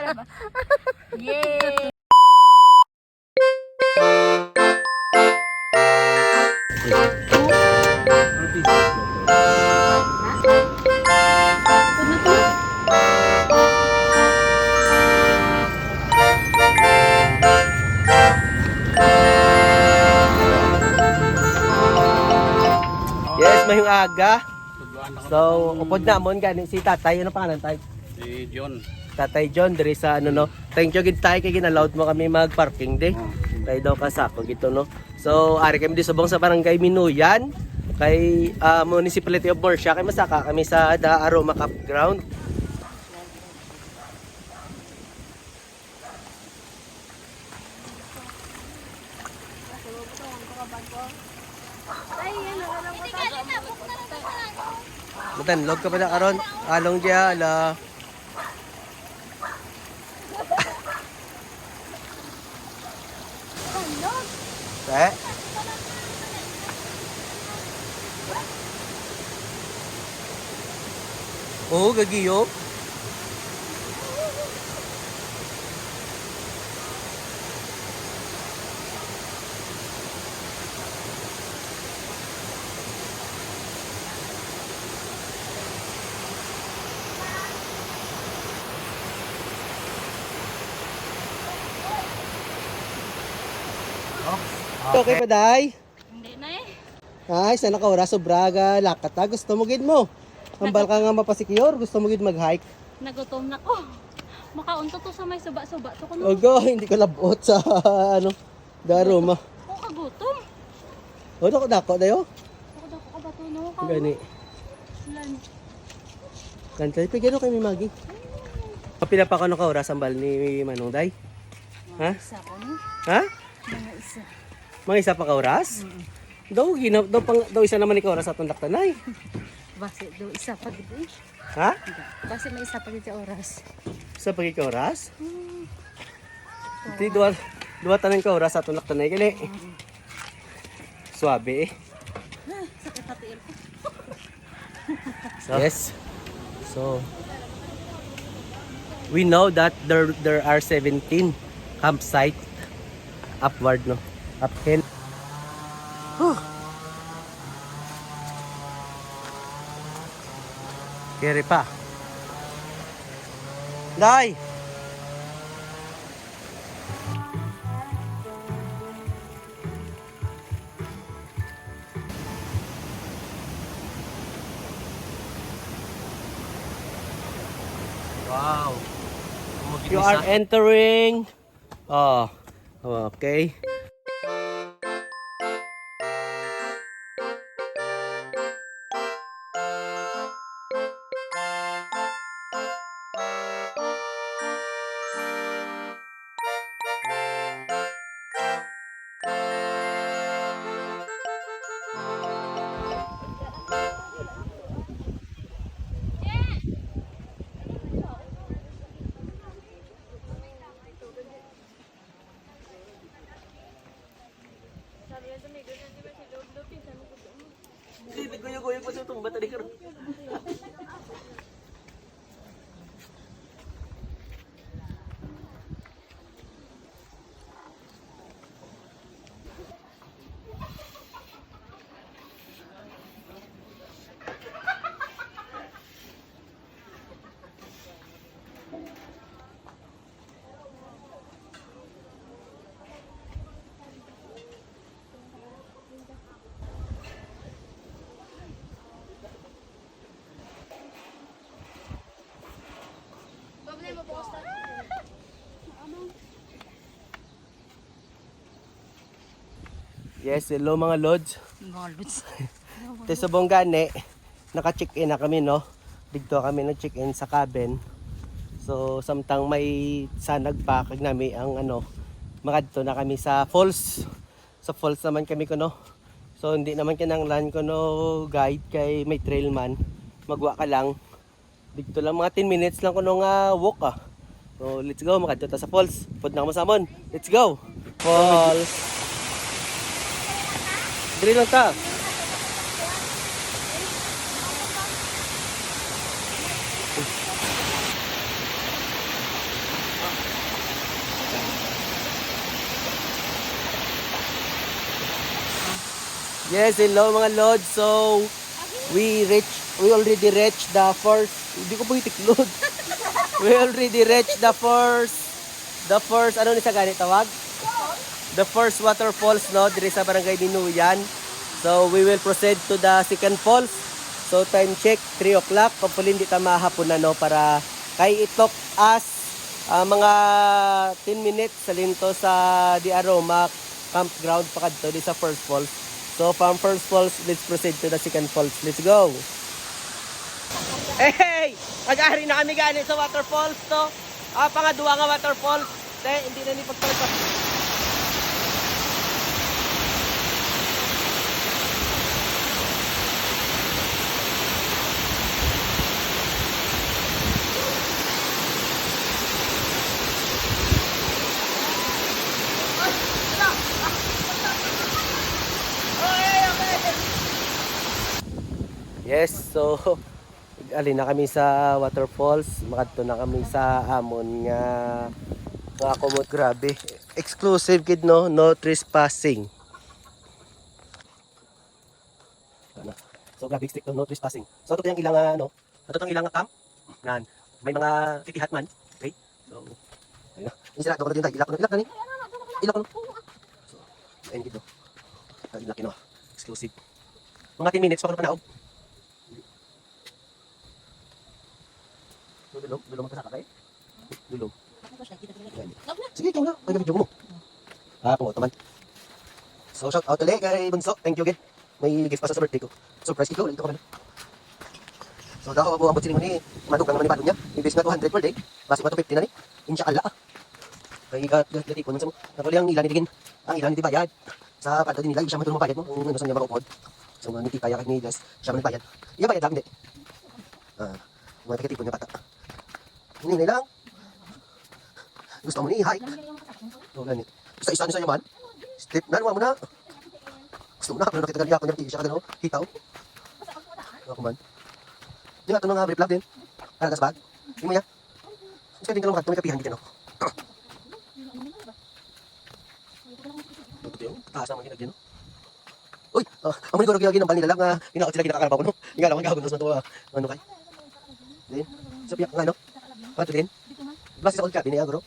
Yay! Yes, mayong aga. So, upod na mo gani si tatay. Ano pangalan tay? Si John. Tatay John, diri sa ano no. Thank you gid tay kay ginallowed mo kami mag-parking de. Kay daw kasako gito no. So, ari kami di subong sa barangay Minuyan kay Municipality of Borsia kay masaka kami sa The Aroma Campground. Butan, log ka pa na karon. Along dia ala. Eh? Oh, gagiyo. Okay pa day? Hindi na eh. Ay, sana ka oras sobraga lakat ta gusto mo gid mo. Ambal ka nga mapasikyur, gusto mo gid mag-hike. Nagutom na ko. Makaunto to sa may suba-suba to ko no. Ogo, hindi ka labot sa ano, Daruma. Ako kagutom. O dako dayo. Ako daw ko ba to no. Gani. Lunch. Kantay pa gano kay mi magi. Kapila pa kano ka oras ambal ni Manong Day? Ha? Isa ko no. Ha? Mga isa. Mga isa pa ka oras? Daw isa naman ikaw oras sa atong laktanay. Base do isa pa gid eh. Ha? Base may isa pa gid sa oras. Sa pagi ka oras? Ti duwa tanan ka oras sa atong laktanay gali. Suabe eh. Sakit pati ko. Yes. So we know that there are 17 campsite upward no. Uphill. Kere pa. Day. Wow. You are entering. Oh. Okay. Goyo-goyo pa sa tumba tadi karon. Yes, hello mga lods. Mga lods. Te sa Bonggane, naka-check-in na kami no. Dito kami na-check-in sa cabin. So samtang may sanag pa kag nami ang ano, magadto na kami sa falls. Sa falls naman kami kuno. So hindi naman kinanglan kuno guide kay may trail man. Magwa ka lang. Dito lang mga 10 minutes lang kuno nga walk ah. So let's go magadto ta sa falls. Pud na mo samon. Let's go. Falls. Dili lang ta. Yes, hello mga Lord. So, we already reached the first, hindi ko po itiklod. We already reached the first, ano ni sa ganit tawag? The first waterfalls, no? Diri sa barangay Dinuyan. So, we will proceed to the second falls. So, time check, 3 o'clock. Hopefully, hindi ta mahapon na, no? Para kay itok as mga 10 minutes sa linto sa Di Aroma campground pa kadto di sa first falls. So, from first falls, let's proceed to the second falls. Let's go! Hey! Mag-ari na kami gani sa waterfalls to. Pangaduwa nga waterfalls. Hindi na ni pagpalpas. Yes, so alin na kami sa waterfalls, makadto na kami sa amon nga kumot, grabe. Exclusive kid, no trespassing. Ano? So grabe strict, no trespassing. So ito yung ilang ito yung ilang camp. Nan, may mga titihat man. Okay? So ayun. Ini sila ko din tayo. Ilak ni. Ilak no. So, ayun dito. Ilak no. Exclusive. Mga 10 minutes pa ko panaog. Dulong magkasaka kayo? Dulong. Sige, ikaw na. Ay, video mo. Pungot naman. So, shout out ulit kay Bunso. Thank you again. May gift pa sa birthday ko. Surprise ko. Ito ka na. So, daw ako ang butsin mo ni Madug lang naman ni Balong niya. Imbis na 200 per day. Basi pa 250 na ni. Inshallah. Kaya gati ko nun sa mo. Natuloy ang ilan ni Digin. Ang ilan ni Bayad. Sa palto din nila. Siya man ito bayad mo. Kung ano sa niya makupod. So, niti kaya kay ni Des. Siya man bayad. Iya bayad lang, hindi. Mga tikitipon niya bata. Hindi lang. Gusto mo ni hike. So, ganit. Isa-isa niya man. Step na, mo na. Gusto mo na, pero nakita ganyan ako niya. Siya ka gano'n, hitaw. Ako man. Hindi nga ito mga brief lab din. Para tas bag. Hindi mo niya. Mas ka din ka lang makatong may kapihan dito, no? Ito yung taas naman ginagyan, no? Uy! Ang muli ko rin ng bal nila lang. Hinaot sila kinakarabaw ko, no? Hindi nga lang, magkakagunos na ito. Ano kay? Din. Sabiyak nga, no? Pato din. Basta sa old cabin niya, bro.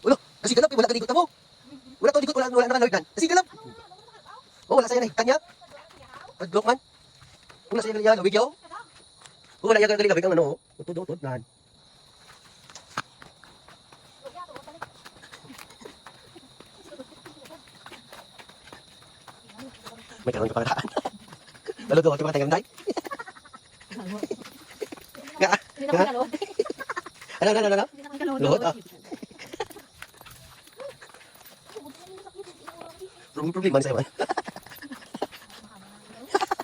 Ulo, kasi galap, wala ka ligot na mo. Wala to ligot, wala nakalawid nan. Kasi galap. Wala sa'yo na kanya. Padlok man. Wala sa'yo na lawig yaw. Wala yung galing ang ano. Utod, nahan. May karoon ka pagkakaan. Lalo doon, kaya mga tayo. Nga. Ano? Luhot, May problema sa'yo, man.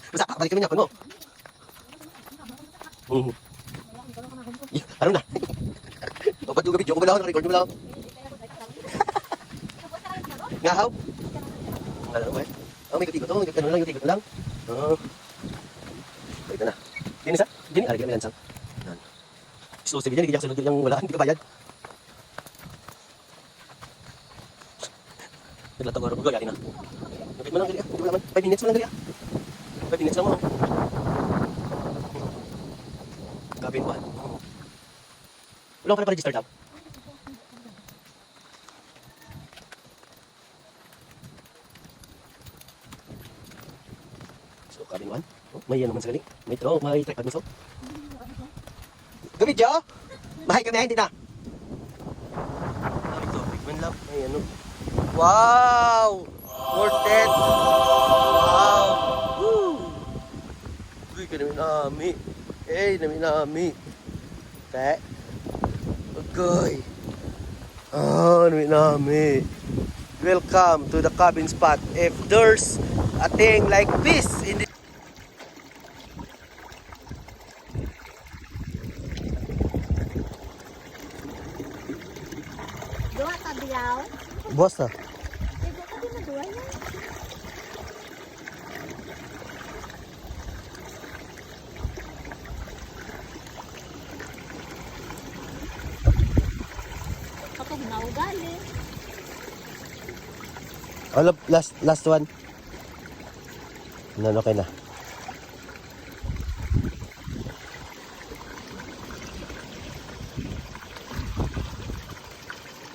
Basta, balik kami niya, no? Ano na? Ba't yung video ko ba lang? Record mo lang? Nga, how? Ano ba? May katigot to. Ano lang, yung tigot lang. Ito na. Dini sa? Dini, alagyan may lansang. Exclusive yan, hindi ka sunod yung wala, hindi ka bayad. Naglatag ko rin, gagawin na. Nakit mo lang, hindi mo naman. 5 minutes mo lang, gali. 5 minutes lang mo. Gabin ba? Wala ko pa register daw. So, gabin 1. May yan naman sa galing. May track pad mo so. Gabid siya, mahay kami, hindi na. Ito, bigman lang. Ay, ano. Wow! Worth it! Wow! Woo! Uy, ka namin nami. Namin nami. Te. Okay. Namin nami. Welcome to the cabin spot. If there's a thing like this in the Boss ah. Kapag naugali. Last one. Okay na.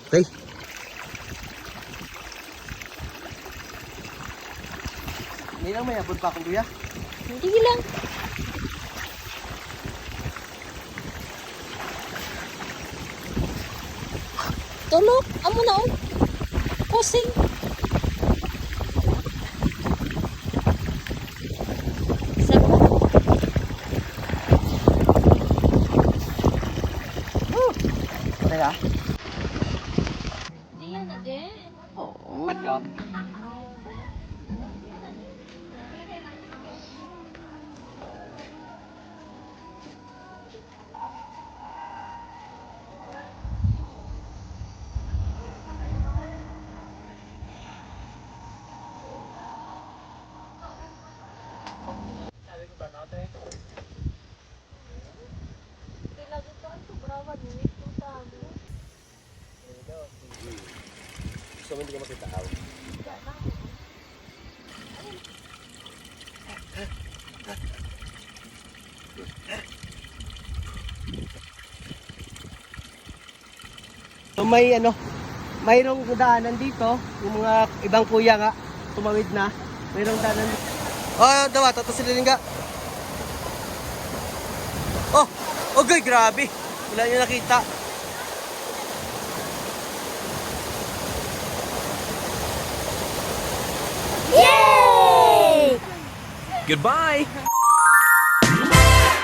Okay. Hindi lang may abot pa akong kuya. Hindi lang. Tulog. Amo na oh. Kusing. Sabot. Okay na? Diyan na din. Oo. Matap. Gusto mo hindi ka makita ako. So mayroong daanan dito, yung mga ibang kuya nga, tumawid na, mayroong daanan dito. Oh, dawa, tatasilin nga. Oh, okay, grabe. Wala nyo nakita. Yay! Goodbye!